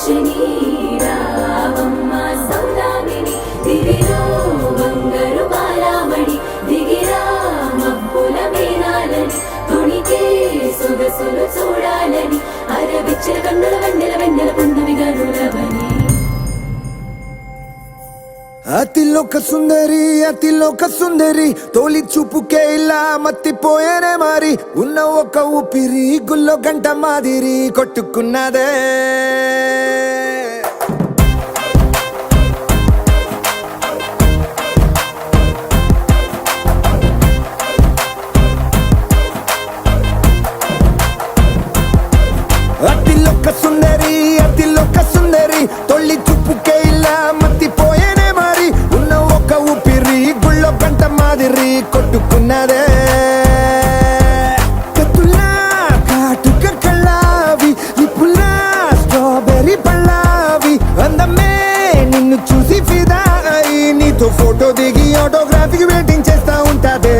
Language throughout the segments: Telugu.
కామాక్షిని రావమ్మ సౌదామిని దివిలో బంగారు బాలామణి దిగిరా మబ్బుల మీనాలని తుణికే సొగసులు చూడాలని అరవిచ్చిన కన్నుల వెన్నెల వెన్నెల పున్నమి గనులవని అతిలోక సుందరి తోలి చూపుకే ఇలా మత్తిపోయేనే మారి ఉన్న ఒక ఊపిరి గుల్లో గంట మాదిరి కొట్టుకున్నదే అతిలోక సుందరి తొలి చూపుకే ఇలా మత్తిపోయేనే మారి ఉన్న ఒక ఊపిరి గుళ్ళో గంట మాదిరి కొట్టుకున్నదే కత్తులా కాటుక కళ్ళావి లిప్పులా స్ట్రాబెర్రీ పళ్ళావి అందమే నిన్ను చూసి ఫిదా అయి నీతో ఫోటో దిగి ఆటోగ్రాఫీకి వెయిటింగ్ చేస్తా ఉంటాదే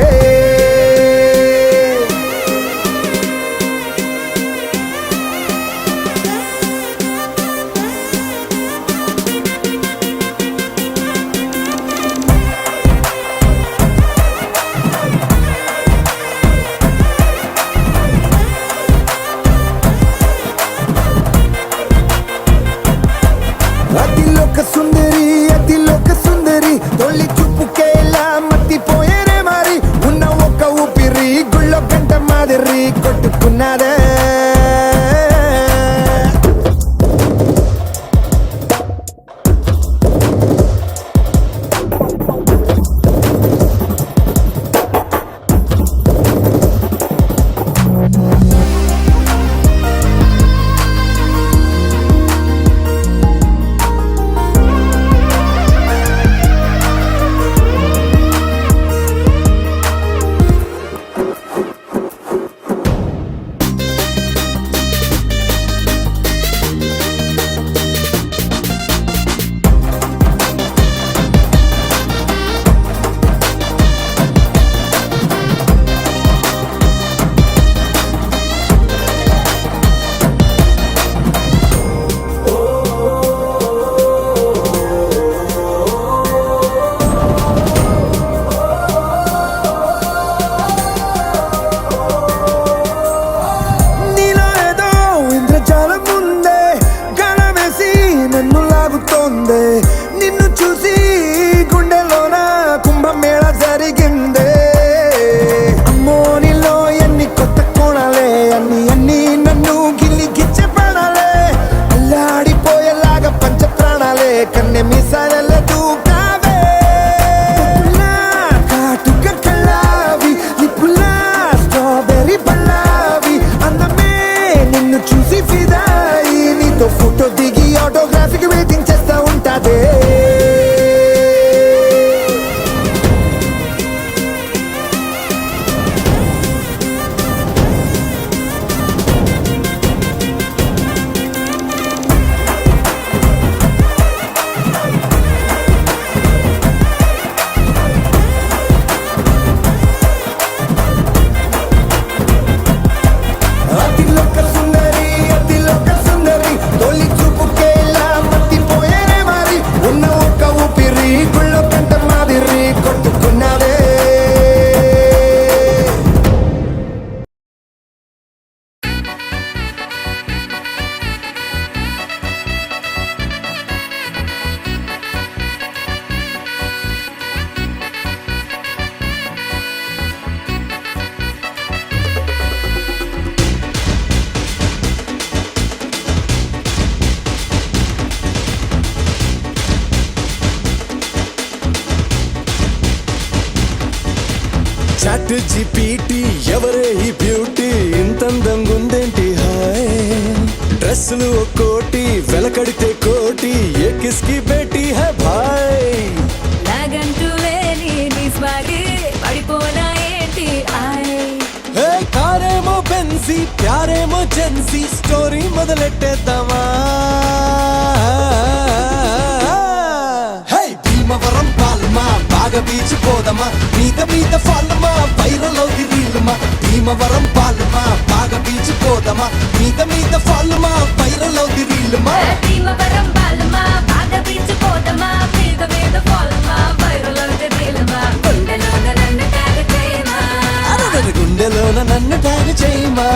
అతిలోక సుందరి తొలి చూపుకే ఇలా మత్తిపోయేనే మారి ఉన్న ఒక ఊపిరి గుళ్ళో గంట మాదిరి కొట్టుకున్నదే నిన్ను చూసి గుండెలోన కుంభమేళ జరిగిందే అమ్మో నీలో ఎన్ని కొత్త కోణాలే అన్ని నన్ను గిల్లి గిచ్చే ప్రాణాలే అల్లాడిపోయేలాగా పంచ ప్రాణాలే కన్నె మీసాల దూకావే కాటుక కళ్ళావి లిప్పులా స్ట్రాబెర్రీ పళ్ళావి అందమే నిన్ను చూసి ఫిదాయి నీతో ఫోటో దిగి ఆటోగ్రాఫీకి వెయిటింగ్ చేస్తా ఉంటాదే అతిలోక సుందరి తొలి చూపుకే ఇలా మత్తిపోయేనే మారి ఉన్న ఒక ఊపిరి గుళ్ళో గంట మాదిరి కొట్టుకున్నదే చాట్ జీపీటీ ఎవరే ఈ బ్యూటీ ఇంతందంగుందేంటి హాయ్ డ్రెస్సులు ఒక్కోటి వెలకడితే కోటి ఏ కిస్కి బేటీ హై భాయ్ నాగంటూ లేని నీ స్వాగే పడిపోనా ఏంటి ఆయ్ హే కారేమో బెన్సీ ప్యారేమో జెన్సీ స్టోరీ మొదలెట్టేద్దామా హే భీమవరం పాల్మా బాగా బీచ్ పోదమా మీద ఫాల్మా వైరల్ అవుది రీల్మా భీమవరం పాల్మా బాగా బీచ్ పోదమా మీద ఫాల్మా వైరల్ అవుది రీల్మా నన్ను ట్యాగ్ చేయమా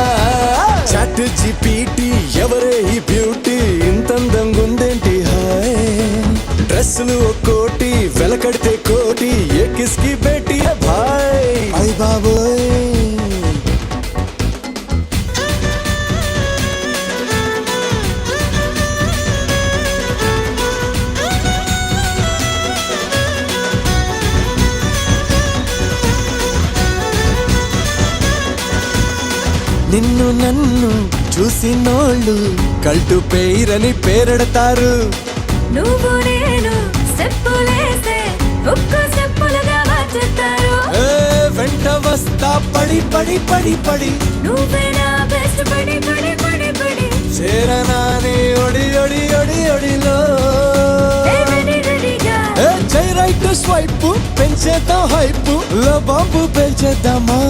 చాట్ జీపీటీ ఎవరే ఈ బ్యూటీ ఇంతందంగా ఉందేంటి హాయ్ డ్రెస్సులు ఒక్కోటి వెలకడితే కోటి ఏ కిస్కి బేటీ భాయ్ అయ్ బాబోయ్ నిన్ను నన్ను చూసినోళ్ళు కల్టు పేరని పేరెడతారు నువ్వు నేను స్టెప్పులేస్తే ఒక్కో స్టెప్పులుగా మార్చేస్తారు ఏ వెంట వస్తా పడి పడి పడి పడి నువ్వే నా బెస్ట్ పడి పడి పడి పడి చేరనాని ఒడి ఒడి ఒడి ఒడిలో రెడీ రెడీగా ఏ జై రైట్ స్వైప్ పెంచేద్దాం హైప్ లో బాంబు పెంచేద్దామా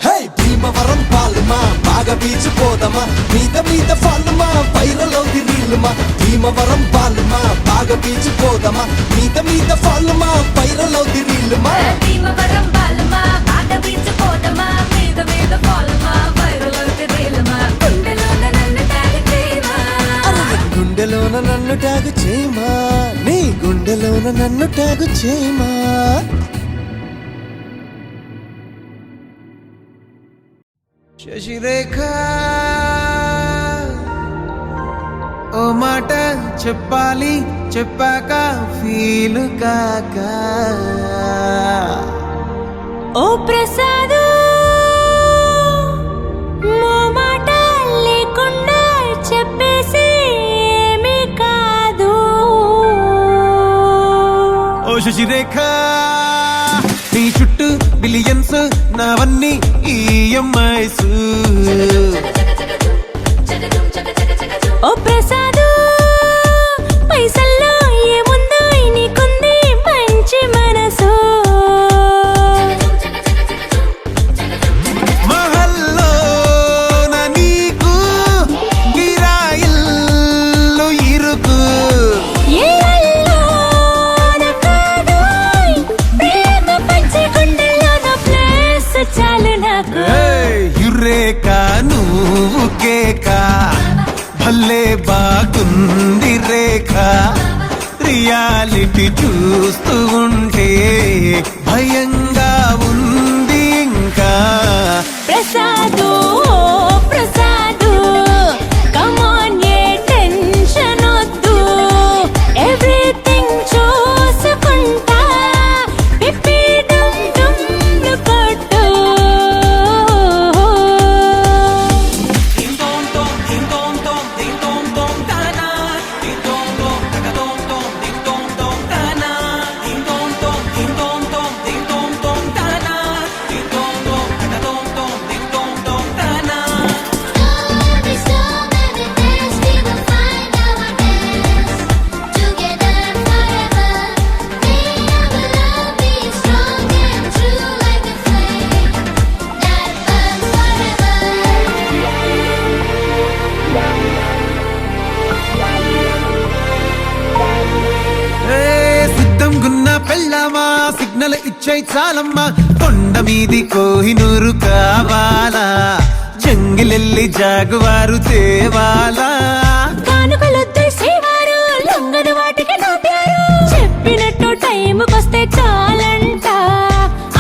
హే భీమవరం పాలమా బాగా బీచ్ పోదమా మీద మీద ఫాలమా వైరల్ అవుది రీల్మా భీమవరం పాలమా బాగా బీచ్ పోదమా మీద మీద ఫాలమా వైరల్ అవుది రీల్మా భీమవరం బాలమా బాట బీచ్ పోదమా మీద మీద పాలమా వైరల్ అవుతే రీలమా గుండెలోన నన్ను ట్యాగ్ చేయమా గుండెలోన నన్ను ట్యాగ్ చేయమా నీ గుండెలోన నన్ను ట్యాగ్ చేయమా శశిరేఖ ఓ మాట చెప్పాలి చెప్పాక ఫీలు కాక ఓ ప్రసాద్ మో మాట లేకుండా చెప్పేసి ఏమీ కాదు ఓ శశిరేఖ నీ చుట్టూ బిలియన్స్ నావన్నీ ఈఎంఐస్ ఓ ప్రసాద్ పైసల్లో ఏముందో నీకుంది మంచి మనసు మహల్లో నా నీకు గిరాయిల్లు ఇరుకు ఏల్లోన కాదోయ్ ప్రేమ పంచి గుండెల్లోన ప్లేస్ చాలు నాకు యురేక నువ్వు కేక భలే బాగుంది రేఖ రియాలిటీ చూస్తూ ఉంటే భయంగా ఉంది ఇంకా ప్రసాదు ప్రసాదు కమాన్ ఏ టెన్షన్ వద్దు ఎవ్రీథింగ్ చూసుకుంటా పిప్పి డమ్ డమ్ కొట్టు సిద్ధం గున్న పెళ్ళామా సిగ్నల్ ఇచ్చే చాలమ్మా కొండ మీది కోహినూరు కావాలా జంగిలెల్లి జాగువారు తేవాలా కానుకలొద్దు సేవారు లొంగని వాటికి నోపారు చెప్పినట్టు టైంకొస్తే చాలంట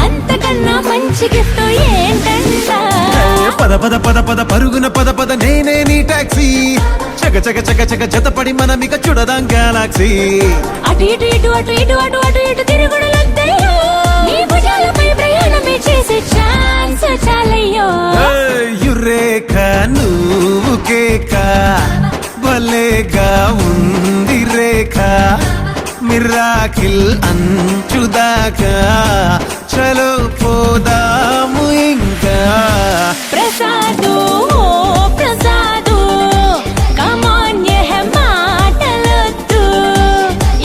అంతకన్నా మంచి గిఫ్ట్ ఏంటంట పద పద పద పద పరుగున పద పద నేనే నీ టాక్సీ చక చక చక చక జతపడి మనమిక చూడదాం గెలాక్సీ అటు ఇటు ఇటు అటు ఇటు అటు అటు ఇటు తిరుగుడులొద్దయ్యో నీ భుజాలపై ప్రయాణమే చేసే ఛాన్స్ చాలయ్యో యురేఖ నువ్వు కేక భలేగా ఉంది రేఖ మిరాకిల్ అంచుదాకా చలో పోదాము ఇంకా ప్రసాదు ప్రసాదు కమాన్ ఏ మాటలొద్దు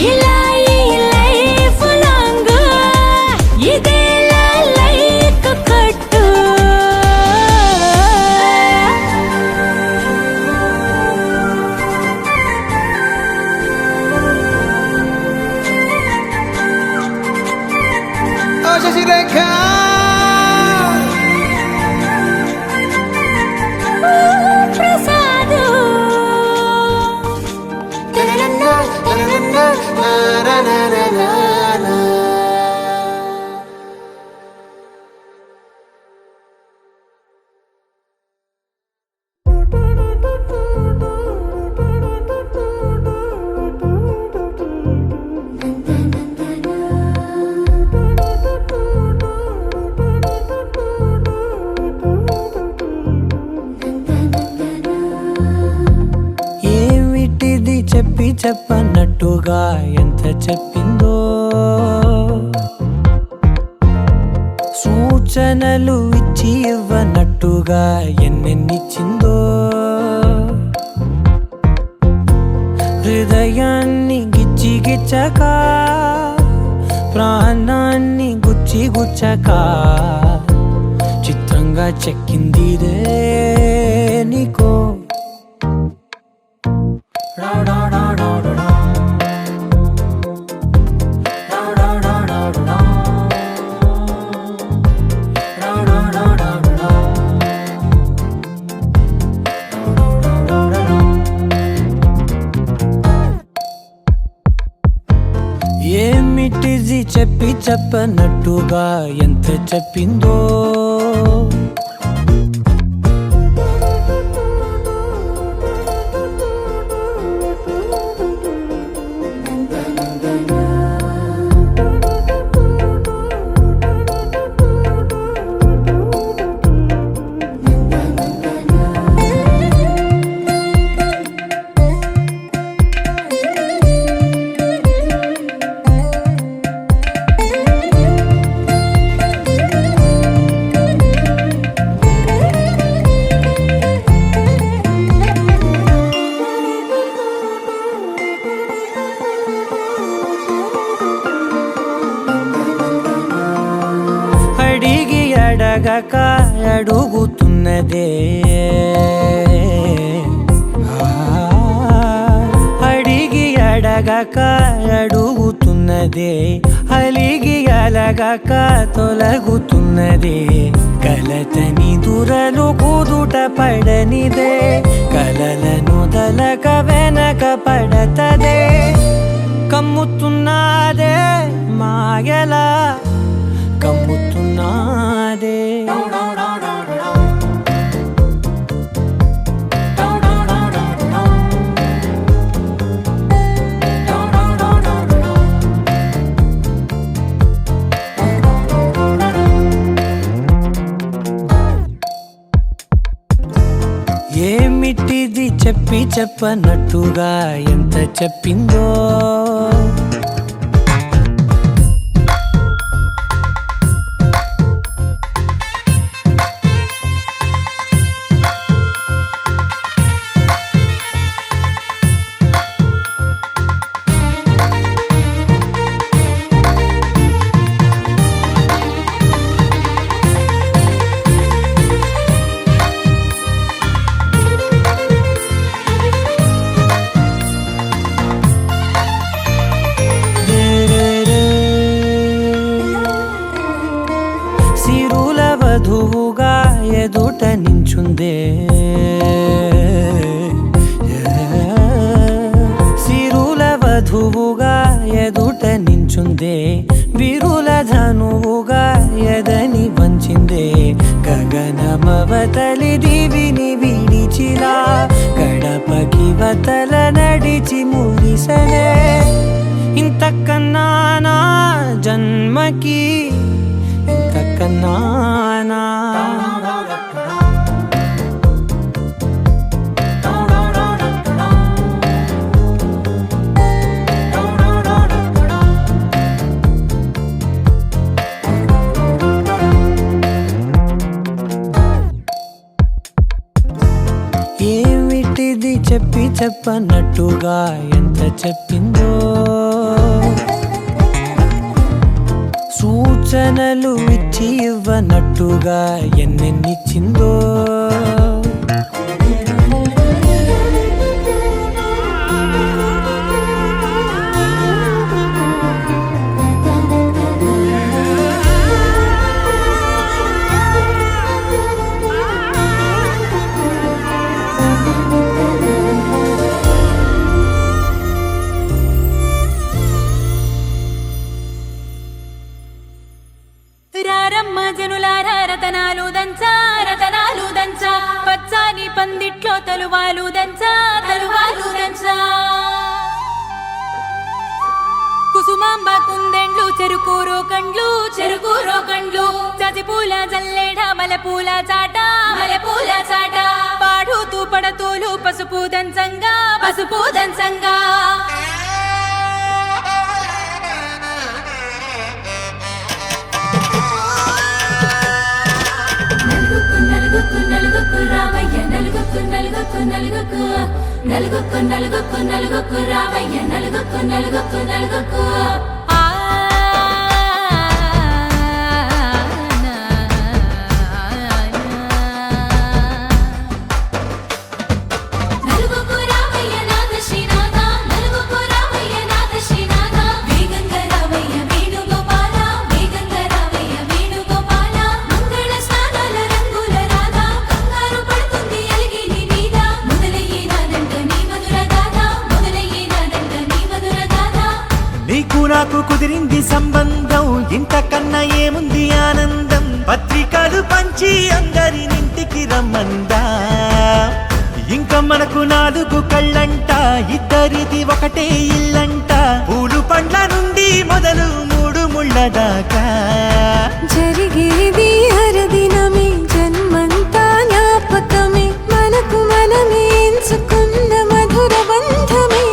ఇలా ఈ లైఫ్ లాంగ్ ఇదేలా లైక్ కొట్టు శశిరేఖ ప్రసాదు ఏమిటిది చెప్పన్నట్టుగా ఎంత చెప్పిందో సూచనలు ఇచ్చి ఇవ్వనట్టుగా ఎన్నెన్నిచ్చిందో హృదయాన్ని గిచ్చి గిచ్చక ప్రాణాన్ని గుచ్చి గుచ్చక చిత్రంగా చెక్కిందిరే నీకో ఏమిటిది చెప్పనట్టుగా ఎంత చెప్పిందో అడిగి అడగక అడుగుతున్నదే అడిగి అడగక అడుగుతున్నదే అలిగి అలగక తొలగుతున్నదే కలతని దురలు కుదుట పడనిదే కలలను దలక వెనక పడతదే కమ్ముతున్నదే మాయలా కమ్ముతున్నదే ఏమిటిది చెప్పనట్టుగా ఎంత చెప్పిందో వధువుగా ఎదుట నించుందే సిరుల వధువుగా ఎదుట నించుందే విరుల ధనువుగా ఎదని వంచిందే గగనమవతలి దివిని విడిచిలా గడపకి వతల నడిచి మురిసనే ఇంతకన్నా నా జన్మకి ఇంతకన్నానా ఏమిటిది చెప్పనట్టుగా ఎంత చెప్పిందో సూచనలు ఇచ్చి ఇవ్వనట్టుగా ఎన్నెన్నిచ్చిందో రారమ్మ జనులారా రతనాలు దంచా రతనాలు దంచా పచ్చాని పందిట్లో తలువాలు దంచా తలువాలు దంచా కుసుమాంబ కుందెండ్లు చెరుకూరో కండ్లు చజిపూల జల్లేడ మలపూల చాట పాడుతూ పడతూలు పసుపు దంచంగా నలుగుకు రావయ్య నలుగుకు రావయ్య నలుగుకు నీకు నాకు కుదిరింది సంబంధం ఇంతకన్నా ఏముంది ఆనందం పత్రికలు పంచి అందరినింటికి రమ్మందా ఇంకా మనకు 4 కళ్ళంట ఇద్దరిది ఒకటే ఇల్లంట పూలు పండ్ల నుండి మొదలు 3 ముళ్ళ దాకా జరిగేది హరదినమే జన్మంతా జ్ఞాపకమే మనకు మనమే ఎంచుకున్న మధుర బంధమే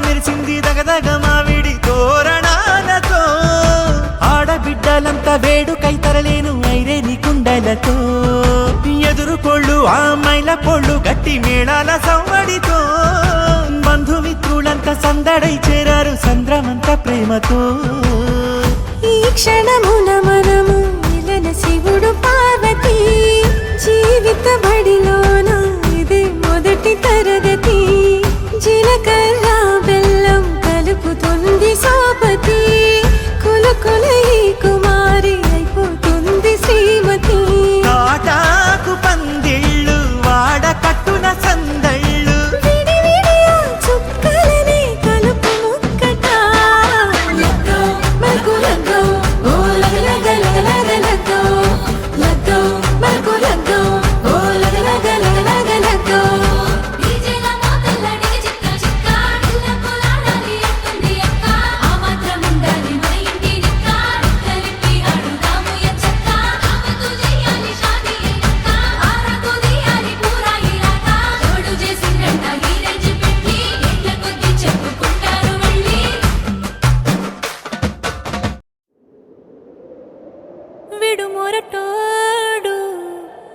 మెరిసింది దగదగ మావిడి తోరణాలతో ఆడబిడ్డలంతా వేడుకై తరలేను ఐరేని కుండలతో ఎదురుకోళ్ళు ఆ మైల పొళ్ళు గట్టి మేళాల సవ్వడితో బంధుమిత్రులంతా సందడై చేరారు సంద్రమంత ప్రేమతో ఈ క్షణమున మనము మిలన శివుడు పార్వతి జీవిత బడిలోన ఇది మొదటి తరగతి జీలకర్ర బెల్లం కలుపుతుంది సోపతి కులకుల ఈ కుమారి అయిపోతుంది శ్రీమతి కాటాకు పందిళ్ళు వాడ కట్టున సందళ్ళు విడివిడియా చుక్కలనే కలుపు ముక్కట మనకు లగ్గో ఓ లగలగలగలగో లగ్గో మనకు లగ్గో ఓ లగలగలగలగో విడుమొరటోడు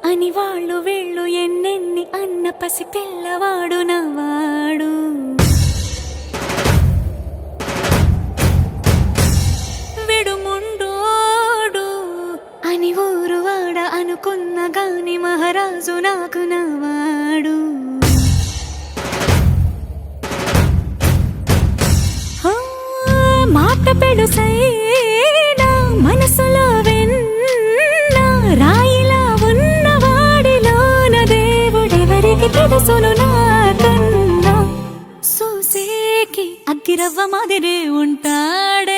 అని వాళ్ళు వీళ్ళు ఎన్నెన్ని అన్న పసి పిల్లవాడు నవాడు విడుముండోడు అని ఊరు వాడ అనుకున్న గాని మహారాజు నాకు నవాడు మాట పెడుసైనా మనసులో వెన్న రాయిలా ఉన్నవాడిలోన దేవుడెవరికి తెలుసును నాకన్నా సూసేకి అగ్గిరవ్వ మాదిరే ఉంటాడే